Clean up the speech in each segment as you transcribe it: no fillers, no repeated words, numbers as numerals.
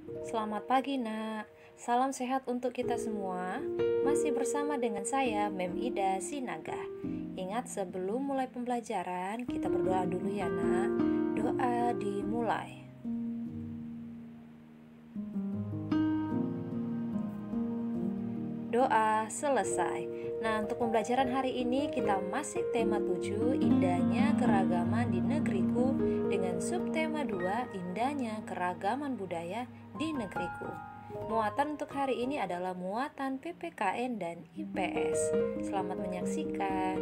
Selamat pagi, Nak. Salam sehat untuk kita semua. Masih bersama dengan saya, Mem Ida Sinaga. Ingat, sebelum mulai pembelajaran, kita berdoa dulu ya, Nak. Doa dimulai. Doa selesai. Nah, untuk pembelajaran hari ini kita masih tema 7, indahnya keragaman di negeriku, dengan subtema 2, indahnya keragaman budaya di negeriku. Muatan untuk hari ini adalah muatan PPKN dan IPS. Selamat menyaksikan.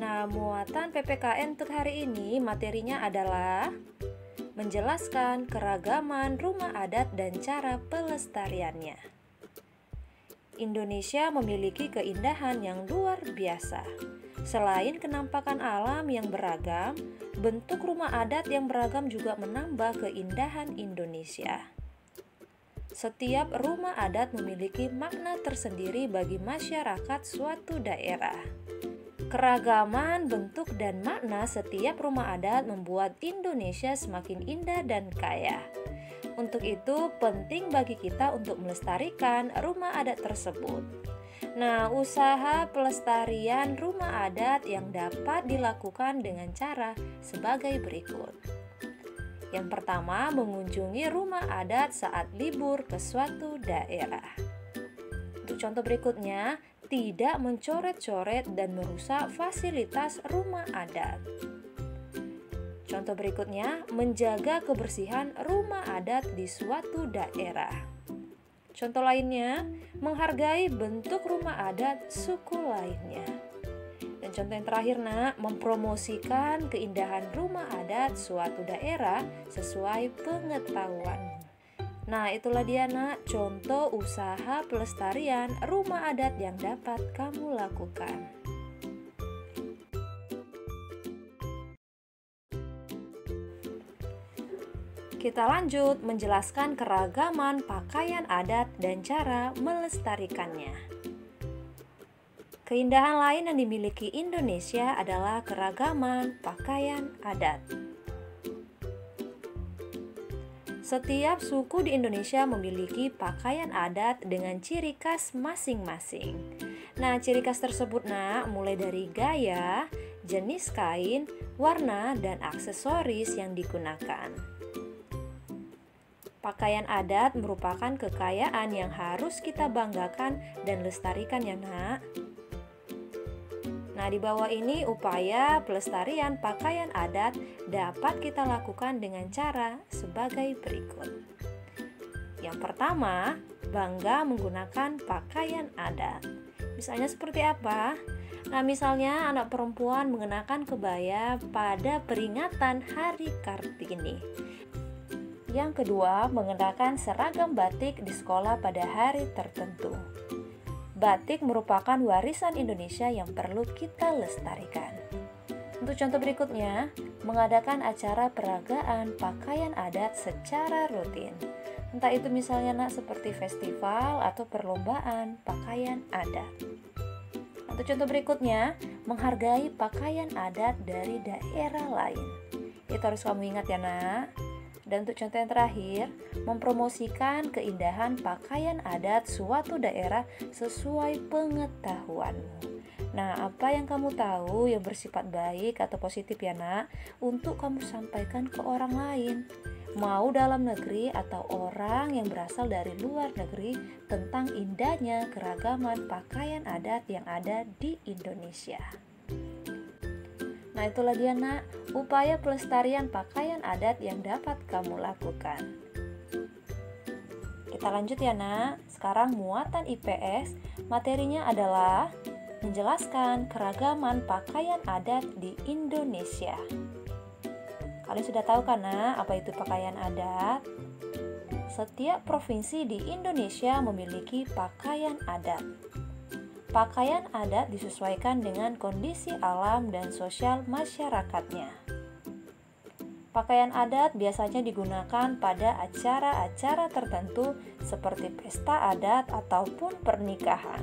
Nah, muatan PPKN untuk hari ini materinya adalah menjelaskan keragaman rumah adat dan cara pelestariannya. Indonesia memiliki keindahan yang luar biasa. Selain kenampakan alam yang beragam, bentuk rumah adat yang beragam juga menambah keindahan Indonesia. Setiap rumah adat memiliki makna tersendiri bagi masyarakat suatu daerah. Keragaman bentuk dan makna setiap rumah adat membuat Indonesia semakin indah dan kaya. Untuk itu, penting bagi kita untuk melestarikan rumah adat tersebut. Nah, usaha pelestarian rumah adat yang dapat dilakukan dengan cara sebagai berikut. Yang pertama, mengunjungi rumah adat saat libur ke suatu daerah. Untuk contoh berikutnya, tidak mencoret-coret dan merusak fasilitas rumah adat. Contoh berikutnya, menjaga kebersihan rumah adat di suatu daerah. Contoh lainnya, menghargai bentuk rumah adat suku lainnya. Dan contoh yang terakhir, Nak, mempromosikan keindahan rumah adat suatu daerah sesuai pengetahuan. Nah, itulah dia, Nak, contoh usaha pelestarian rumah adat yang dapat kamu lakukan. Kita lanjut menjelaskan keragaman pakaian adat dan cara melestarikannya. Keindahan lain yang dimiliki Indonesia adalah keragaman pakaian adat. Setiap suku di Indonesia memiliki pakaian adat dengan ciri khas masing-masing. Nah, ciri khas tersebut, Nak, mulai dari gaya, jenis kain, warna, dan aksesoris yang digunakan. Pakaian adat merupakan kekayaan yang harus kita banggakan dan lestarikan ya, Nak. Nah, di bawah ini upaya pelestarian pakaian adat dapat kita lakukan dengan cara sebagai berikut. Yang pertama, bangga menggunakan pakaian adat. Misalnya seperti apa? Nah, misalnya anak perempuan mengenakan kebaya pada peringatan Hari Kartini. Yang kedua, mengenakan seragam batik di sekolah pada hari tertentu. Batik merupakan warisan Indonesia yang perlu kita lestarikan. Untuk contoh berikutnya, mengadakan acara peragaan pakaian adat secara rutin. Entah itu misalnya, Nak, seperti festival atau perlombaan pakaian adat. Untuk contoh berikutnya, menghargai pakaian adat dari daerah lain. Itu harus kamu ingat ya, Nak. Dan untuk contoh yang terakhir, mempromosikan keindahan pakaian adat suatu daerah sesuai pengetahuanmu. Nah, apa yang kamu tahu yang bersifat baik atau positif ya, Nak, untuk kamu sampaikan ke orang lain, mau dalam negeri atau orang yang berasal dari luar negeri, tentang indahnya keragaman pakaian adat yang ada di Indonesia. Nah, itulah dia, Nak, upaya pelestarian pakaian adat yang dapat kamu lakukan. Kita lanjut ya, Nak. Sekarang muatan IPS, materinya adalah menjelaskan keragaman pakaian adat di Indonesia. Kalian sudah tahu kan, Nak, apa itu pakaian adat? Setiap provinsi di Indonesia memiliki pakaian adat. Pakaian adat disesuaikan dengan kondisi alam dan sosial masyarakatnya. Pakaian adat biasanya digunakan pada acara-acara tertentu seperti pesta adat ataupun pernikahan.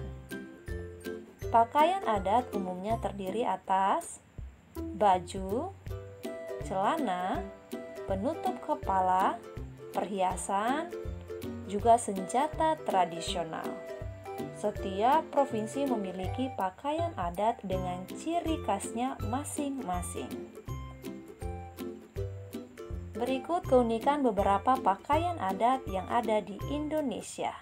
Pakaian adat umumnya terdiri atas baju, celana, penutup kepala, perhiasan, juga senjata tradisional. Setiap provinsi memiliki pakaian adat dengan ciri khasnya masing-masing. Berikut keunikan beberapa pakaian adat yang ada di Indonesia.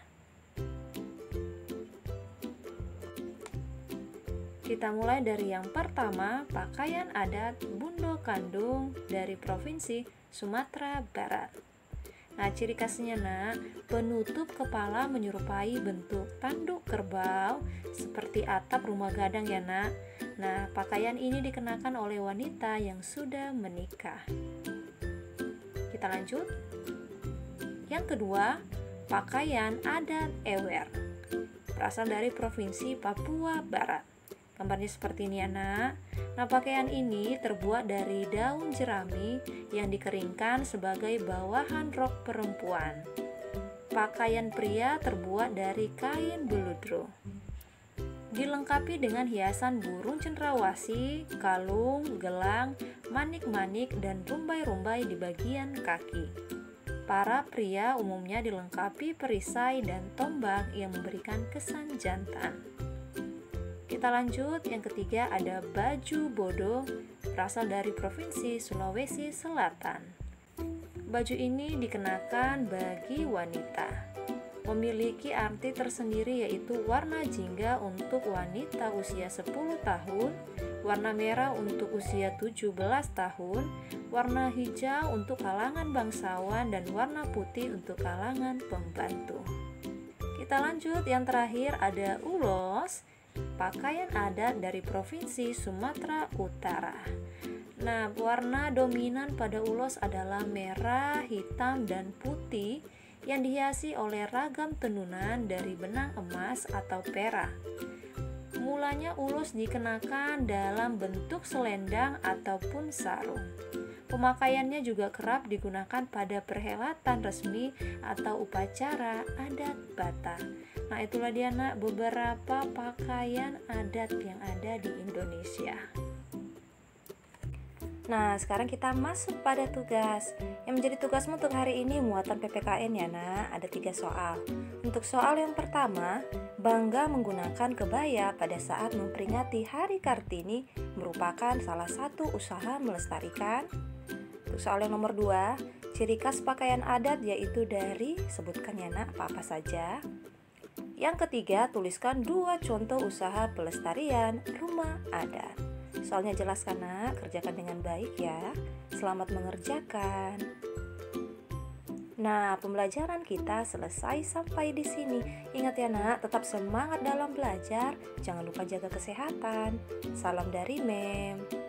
Kita mulai dari yang pertama, pakaian adat Bundo Kandung dari Provinsi Sumatera Barat. Nah, ciri khasnya penutup kepala menyerupai bentuk tanduk kerbau seperti atap rumah gadang ya nak. Nah, pakaian ini dikenakan oleh wanita yang sudah menikah. Kita lanjut. Yang kedua, pakaian adat Ewer berasal dari Provinsi Papua Barat. Gambarnya seperti ini ya nak. Nah, pakaian ini terbuat dari daun jerami yang dikeringkan sebagai bawahan rok perempuan. Pakaian pria terbuat dari kain beludru. Dilengkapi dengan hiasan burung cendrawasih, kalung, gelang, manik-manik, dan rumbai-rumbai di bagian kaki. Para pria umumnya dilengkapi perisai dan tombak yang memberikan kesan jantan. Kita lanjut, yang ketiga ada baju bodo berasal dari Provinsi Sulawesi Selatan. Baju ini dikenakan bagi wanita. Memiliki arti tersendiri yaitu warna jingga untuk wanita usia 10 tahun, warna merah untuk usia 17 tahun, warna hijau untuk kalangan bangsawan, dan warna putih untuk kalangan pembantu. Kita lanjut, yang terakhir ada ulos, pakaian adat dari Provinsi Sumatera Utara. Nah, warna dominan pada ulos adalah merah, hitam, dan putih yang dihiasi oleh ragam tenunan dari benang emas atau perak. Mulanya ulos dikenakan dalam bentuk selendang ataupun sarung. Pemakaiannya juga kerap digunakan pada perhelatan resmi atau upacara adat Batak. Nah, itulah dia nak beberapa pakaian adat yang ada di Indonesia. Nah, sekarang kita masuk pada tugas. Yang menjadi tugasmu untuk hari ini muatan PPKN ya nak, ada 3 soal. Untuk soal yang pertama, bangga menggunakan kebaya pada saat memperingati Hari Kartini merupakan salah satu usaha melestarikan. Untuk soal yang nomor 2, ciri khas pakaian adat yaitu dari, sebutkan ya nak apa-apa saja. Yang ketiga, tuliskan 2 contoh usaha pelestarian rumah adat. Soalnya jelas kan nak, kerjakan dengan baik ya. Selamat mengerjakan. Nah, pembelajaran kita selesai sampai di sini. Ingat ya nak, tetap semangat dalam belajar. Jangan lupa jaga kesehatan. Salam dari Mem.